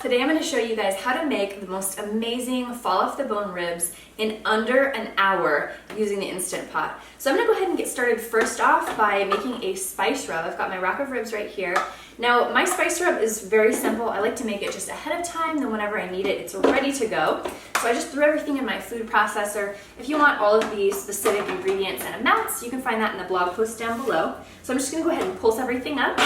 today I'm going to show you guys how to make the most amazing fall off the bone ribs in under an hour using the Instant Pot. So I'm going to go ahead and get started first off by making a spice rub. I've got my rack of ribs right here. Now my spice rub is very simple. I like to make it just ahead of time, then whenever I need it, it's ready to go. So I just threw everything in my food processor. If you want all of the specific ingredients and amounts, you can find that in the blog post down below. So I'm just going to go ahead and pulse everything up.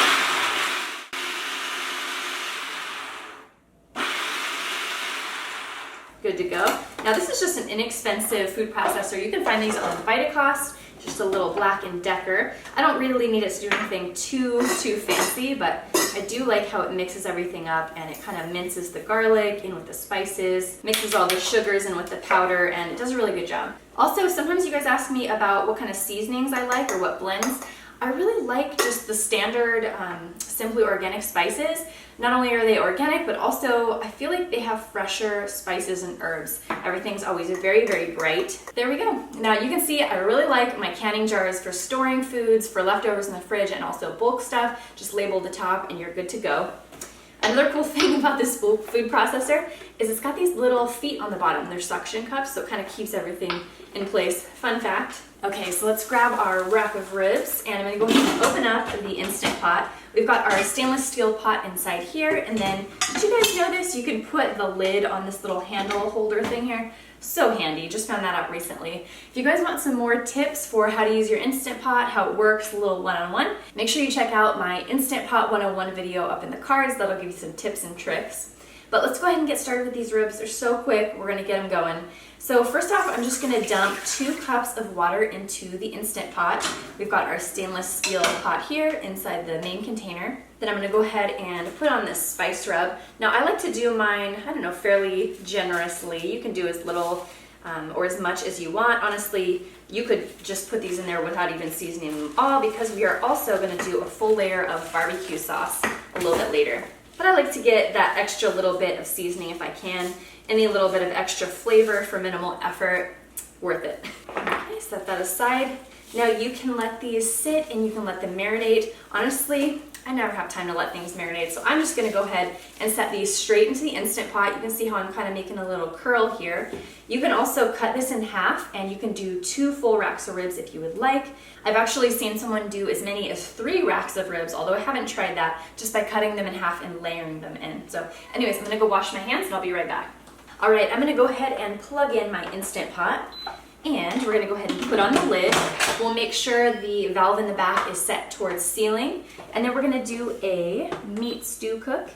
Good to go. Now this is just an inexpensive food processor. You can find these on Vitacost, just a little Black & Decker. I don't really need it to do anything too fancy, but I do like how it mixes everything up and it kind of minces the garlic in with the spices, mixes all the sugars in with the powder, and it does a really good job. Also, sometimes you guys ask me about what kind of seasonings I like or what blends. I really like just the standard Simply Organic spices. Not only are they organic, but also I feel like they have fresher spices and herbs. Everything's always very, very bright. There we go. Now you can see I really like my canning jars for storing foods, for leftovers in the fridge, and also bulk stuff. Just label the top and you're good to go. Another cool thing about this food processor is it's got these little feet on the bottom. They're suction cups, so it kind of keeps everything in place. Fun fact. Okay, so let's grab our rack of ribs, and I'm going to go ahead and open up the Instant Pot. We've got our stainless steel pot inside here, and then, did you guys know this? You can put the lid on this little handle holder thing here. So handy, just found that out recently. If you guys want some more tips for how to use your Instant Pot, how it works, a little one-on-one, make sure you check out my Instant Pot 101 video up in the cards. That'll give you some tips and tricks. But let's go ahead and get started with these ribs. They're so quick, we're gonna get them going. So first off, I'm just gonna dump 2 cups of water into the Instant Pot. We've got our stainless steel pot here inside the main container. Then I'm gonna go ahead and put on this spice rub. Now I like to do mine, I don't know, fairly generously. You can do as little or as much as you want. Honestly, you could just put these in there without even seasoning them all, because we are also gonna do a full layer of barbecue sauce a little bit later. But I like to get that extra little bit of seasoning if I can. Any little bit of extra flavor for minimal effort, worth it. Okay, set that aside. Now you can let these sit and you can let them marinate. Honestly, I never have time to let things marinate, so I'm just gonna go ahead and set these straight into the Instant Pot. You can see how I'm kind of making a little curl here. You can also cut this in half and you can do 2 full racks of ribs if you would like. I've actually seen someone do as many as 3 racks of ribs, although I haven't tried that, just by cutting them in half and layering them in. So anyways, I'm gonna go wash my hands and I'll be right back. All right, I'm gonna go ahead and plug in my Instant Pot. And we're gonna go ahead and put on the lid. We'll make sure the valve in the back is set towards sealing. And then we're gonna do a meat stew cook.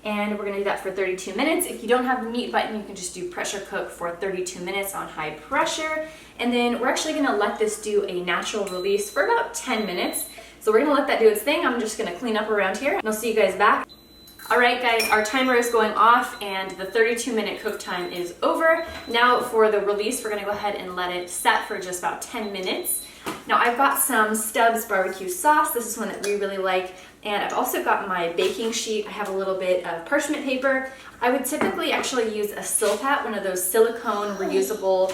And we're gonna do that for 32 minutes. If you don't have the meat button, you can just do pressure cook for 32 minutes on high pressure. And then we're actually gonna let this do a natural release for about 10 minutes. So we're gonna let that do its thing. I'm just gonna clean up around here and I'll see you guys back. All right guys, our timer is going off and the 32-minute cook time is over. Now for the release, we're gonna go ahead and let it set for just about 10 minutes. Now I've got some Stubbs barbecue sauce. This is one that we really like. And I've also got my baking sheet. I have a little bit of parchment paper. I would typically actually use a Silpat, one of those silicone reusable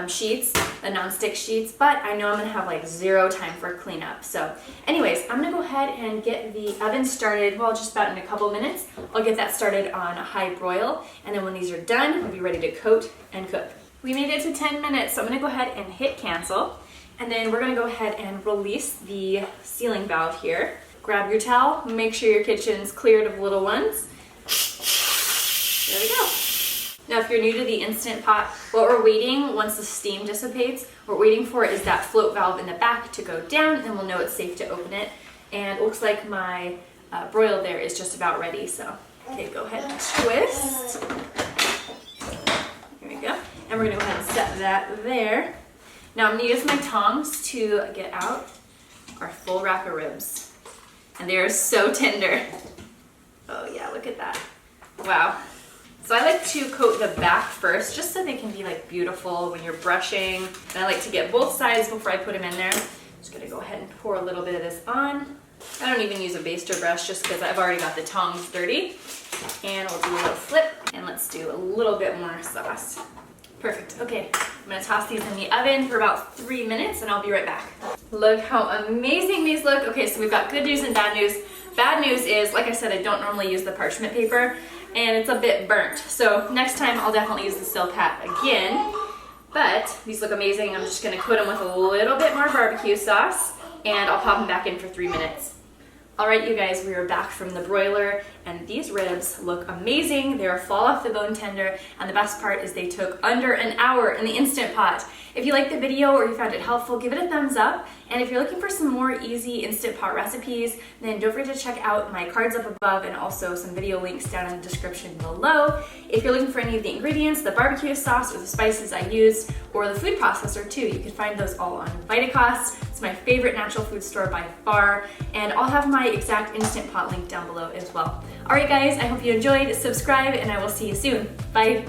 sheets, the non-stick sheets, but I know I'm gonna have like 0 time for cleanup. So anyways, I'm gonna go ahead and get the oven started, well, just about in a couple minutes. I'll get that started on a high broil, and then when these are done, we'll be ready to coat and cook. We made it to 10 minutes, so I'm gonna go ahead and hit cancel, and then we're gonna go ahead and release the sealing valve here. Grab your towel, make sure your kitchen's cleared of little ones. There we go. Now if you're new to the Instant Pot, what we're waiting, once the steam dissipates, what we're waiting for is that float valve in the back to go down, and then we'll know it's safe to open it. And it looks like my broil there is just about ready, so okay, go ahead and twist. Here we go. And we're gonna go ahead and set that there. Now I'm gonna use my tongs to get out our full rack of ribs. And they are so tender. Oh yeah, look at that. Wow. So I like to coat the back first, just so they can be like beautiful when you're brushing. And I like to get both sides before I put them in there. Just gonna go ahead and pour a little bit of this on. I don't even use a baster brush just because I've already got the tongs dirty. And we'll do a little flip, and let's do a little bit more sauce. Perfect, okay. I'm gonna toss these in the oven for about 3 minutes and I'll be right back. Look how amazing these look. Okay, so we've got good news and bad news. Bad news is, like I said, I don't normally use the parchment paper. and it's a bit burnt. So next time I'll definitely use the Silpat again. But these look amazing. I'm just gonna coat them with a little bit more barbecue sauce, and I'll pop them back in for 3 minutes. All right, you guys, we are back from the broiler, and these ribs look amazing. They are fall off the bone tender, and the best part is they took under an hour in the Instant Pot. If you liked the video or you found it helpful, give it a thumbs up. And if you're looking for some more easy Instant Pot recipes, then don't forget to check out my cards up above and also some video links down in the description below. If you're looking for any of the ingredients, the barbecue sauce or the spices I used, or the food processor too, you can find those all on Vitacost. It's my favorite natural food store by far, and I'll have my exact Instant Pot link down below as well. All right guys, I hope you enjoyed. Subscribe, and I will see you soon. Bye.